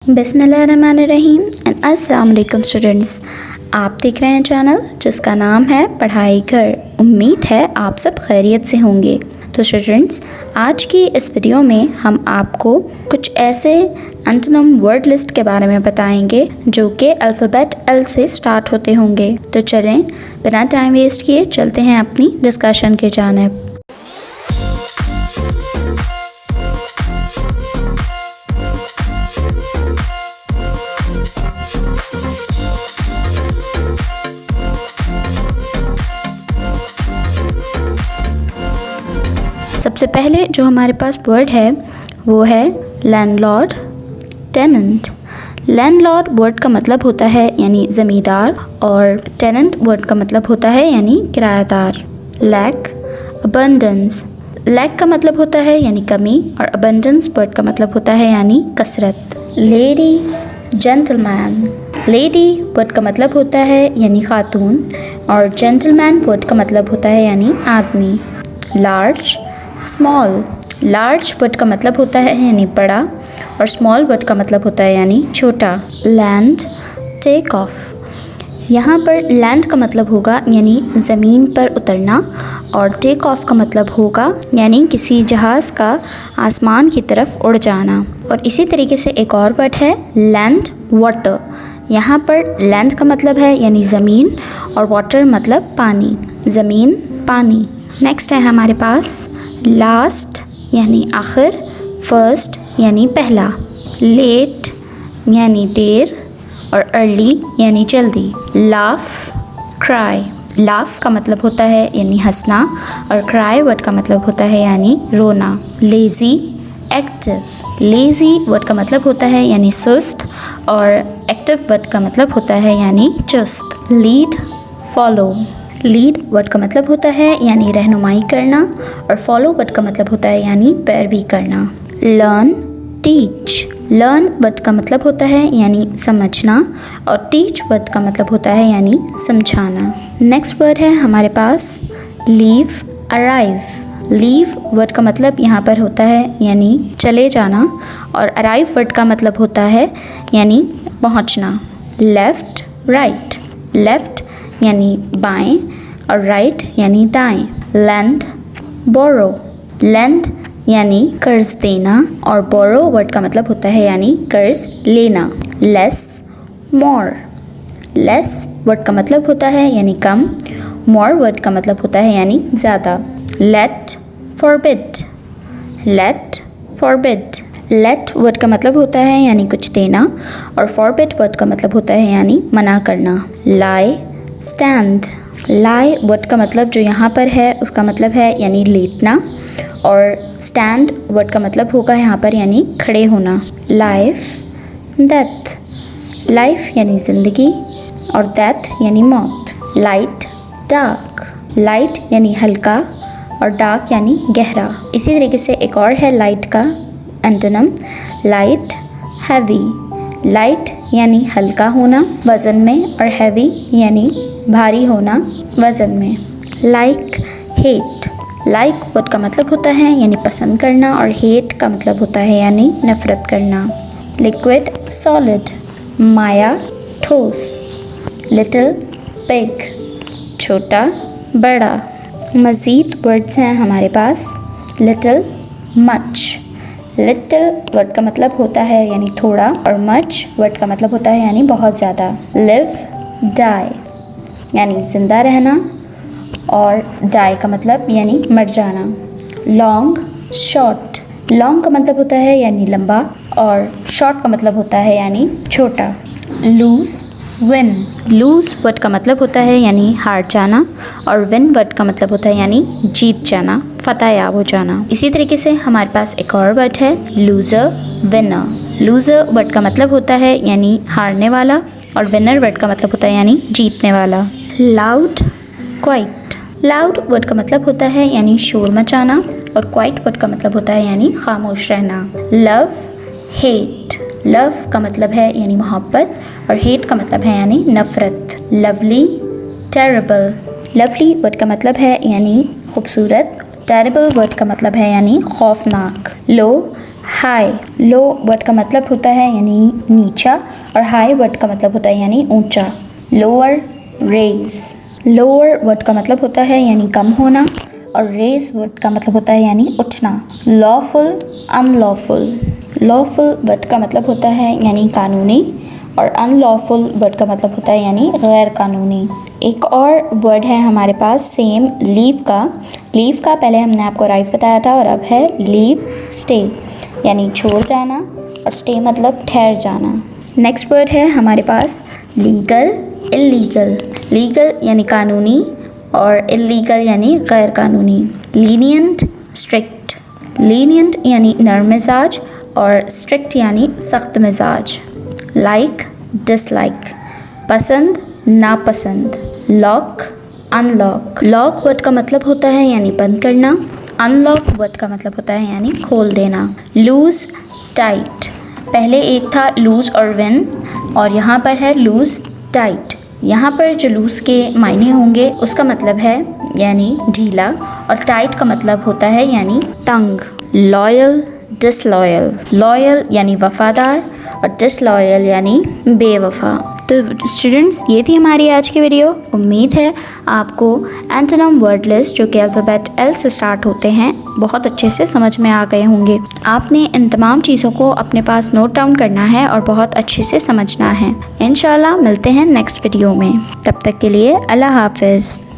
बिस्मिल्लाहिर्रहमानिर्रहीम एंड अस्सलाम वालेकुम स्टूडेंट्स। आप देख रहे हैं चैनल जिसका नाम है पढ़ाई घर। उम्मीद है आप सब खैरियत से होंगे। तो स्टूडेंट्स, आज की इस वीडियो में हम आपको कुछ ऐसे एंटोनिम वर्ड लिस्ट के बारे में बताएंगे जो कि अल्फ़ाबेट एल से स्टार्ट होते होंगे। तो चलें बिना टाइम वेस्ट किए चलते हैं अपनी डिस्कशन की जानिब। सबसे पहले जो हमारे पास वर्ड है वो है लैंडलॉर्ड, टेनेंट। लैंडलॉर्ड वर्ड का मतलब होता है यानी ज़मींदार, और टेनेंट वर्ड का मतलब होता है यानी किराएदार। Lack, abundance. लैक का मतलब होता है यानी कमी, और अबंडेंस वर्ड का मतलब होता है यानी कसरत। Lady, gentleman. लेडी वर्ड का मतलब होता है यानी खातून, और जेंटलमैन वर्ड का मतलब होता है यानी आदमी। Large, small. लार्ज वर्ड का मतलब होता है यानी बड़ा, और स्मॉल वर्ड का मतलब होता है यानी छोटा। Land, take off. यहाँ पर लैंड का मतलब होगा यानी ज़मीन पर उतरना, और टेक ऑफ का मतलब होगा यानी किसी जहाज़ का आसमान की तरफ उड़ जाना। और इसी तरीके से एक और वर्ड है लैंड वाटर। यहाँ पर लैंड का मतलब है यानी ज़मीन, और वाटर मतलब पानी, ज़मीन पानी। नेक्स्ट है हमारे पास लास्ट यानी आखिर, फर्स्ट यानी पहला, लेट यानी देर, और अर्ली यानी जल्दी। Laugh, cry. लाफ का मतलब होता है यानी हंसना, और क्राई वर्ड का मतलब होता है यानी रोना। Lazy, active. लेज़ी वर्ड का मतलब होता है यानी सुस्त, और एक्टिव वर्ड का मतलब होता है यानी चुस्त। Lead, follow. लीड वर्ड का मतलब होता है यानी रहनुमाई करना, और फॉलो वर्ड का मतलब होता है यानी पैरवी करना। Learn, teach. लर्न वर्ड का मतलब होता है यानी समझना, और टीच वर्ड का मतलब होता है यानी समझाना। नेक्स्ट वर्ड है हमारे पास लीव, अराइव। लीव वर्ड का मतलब यहाँ पर होता है यानी चले जाना, और अराइव वर्ड का मतलब होता है यानी पहुँचना। Left, right. लेफ़्ट यानी बाएं, और राइट यानी दाएं। लेंड, बोरो। लेंड यानी कर्ज देना, और बोरो वर्ड का मतलब होता है यानी कर्ज लेना। लेस, मोर। लेस वर्ड का मतलब होता है यानी कम, मोर वर्ड का मतलब होता है यानी ज़्यादा। Let, forbid. Let, forbid. Let word का मतलब होता है यानी कुछ देना, और फॉरबिड वर्ड का मतलब होता है यानी मना करना। लाई, स्टैंड। लाई वर्ड का मतलब जो यहाँ पर है उसका मतलब है यानी लेटना, और स्टैंड वर्ड का मतलब होगा यहाँ पर यानी खड़े होना। Life, death. लाइफ यानी ज़िंदगी, और डेथ यानी मौत। Light, dark. लाइट यानी हल्का, और डार्क यानी गहरा। इसी तरीके से एक और है लाइट का एंटोनिम, लाइट, हैवी। लाइट यानी हल्का होना वज़न में, और हैवी यानी भारी होना वज़न में। Like, hate. लाइक वर्ड का मतलब होता है यानी पसंद करना, और हेट का मतलब होता है यानी नफ़रत करना। Liquid, solid. माया, ठोस। Little, big. छोटा, बड़ा। मज़ीद वर्ड्स हैं हमारे पास लिटिल, मच। लिटिल वर्ड का मतलब होता है यानी थोड़ा, और मच वर्ड का मतलब होता है यानी बहुत ज़्यादा। लिव, डाई यानी ज़िंदा रहना, और डाई का मतलब यानी मर जाना। Long, short. लॉन्ग का मतलब होता है यानी लंबा, और शॉर्ट का मतलब होता है यानी छोटा। Loose, win. लूज़ वर्ड का मतलब होता है यानी हार जाना, और विन वर्ड का मतलब होता है यानी जीत जाना, फतह याब हो जाना। इसी तरीके से हमारे पास एक और वर्ड है लूज़र, विनर। लूज़र वर्ड का मतलब होता है यानी हारने वाला, और विनर वर्ड का मतलब होता है यानी जीतने वाला। Loud, quite. लाउड वर्ड का मतलब होता है यानी शोर मचाना, और क्वाइट वर्ड का मतलब होता है यानी खामोश रहना। Love, hate. लव का मतलब है यानी मोहब्बत, और हेट का मतलब है यानी नफ़रत। Lovely, terrible. लवली वर्ड का मतलब है यानी खूबसूरत, टेरेबल वर्ड का मतलब है यानी खौफनाक। लो, हाई, लो वर्ड का मतलब होता है यानी नीचा और हाई वर्ड का मतलब होता है यानी ऊंचा। लोअर, रेज, लोअर वर्ड का मतलब होता है यानी कम होना और रेज वर्ड का मतलब होता है यानी उठना। लॉफुल, अनलॉफुल, लॉफुल वर्ड का मतलब होता है यानी कानूनी और अनलॉफुल वर्ड का मतलब होता है यानी गैर कानूनी। एक और वर्ड है हमारे पास सेम लीव का। लीव का पहले हमने आपको राइट बताया था और अब है लीव स्टे यानी छोड़ जाना और स्टे मतलब ठहर जाना। नेक्स्ट वर्ड है हमारे पास लीगल, इल्लीगल, लीगल यानी कानूनी और इल्लीगल यानी गैर कानूनी। लीनियंट, स्ट्रिक्ट, लीनियंट यानी नरम मिजाज और स्ट्रिक्ट यानी सख्त मिजाज। लाइक, डिसलाइक, पसंद, नापसंद। लॉक, अनलॉक, लॉक वर्ड का मतलब होता है यानी बंद करना, अनलॉक वर्ड का मतलब होता है यानी खोल देना। लूज, टाइट, पहले एक था लूज और विन और यहाँ पर है लूज टाइट। यहाँ पर जो लूज के मायने होंगे उसका मतलब है यानी ढीला और टाइट का मतलब होता है यानी तंग। लॉयल, डिसलॉयल, लॉयल यानी वफादार और डिसलॉयल यानी बेवफा। तो स्टूडेंट्स ये थी हमारी आज की वीडियो। उम्मीद है आपको एंटोनिम वर्ड लिस्ट जो कि अल्फ़ाबेट एल से स्टार्ट होते हैं बहुत अच्छे से समझ में आ गए होंगे। आपने इन तमाम चीज़ों को अपने पास नोट डाउन करना है और बहुत अच्छे से समझना है। इंशाल्लाह मिलते हैं नेक्स्ट वीडियो में। तब तक के लिए अल्लाह हाफ़िज़।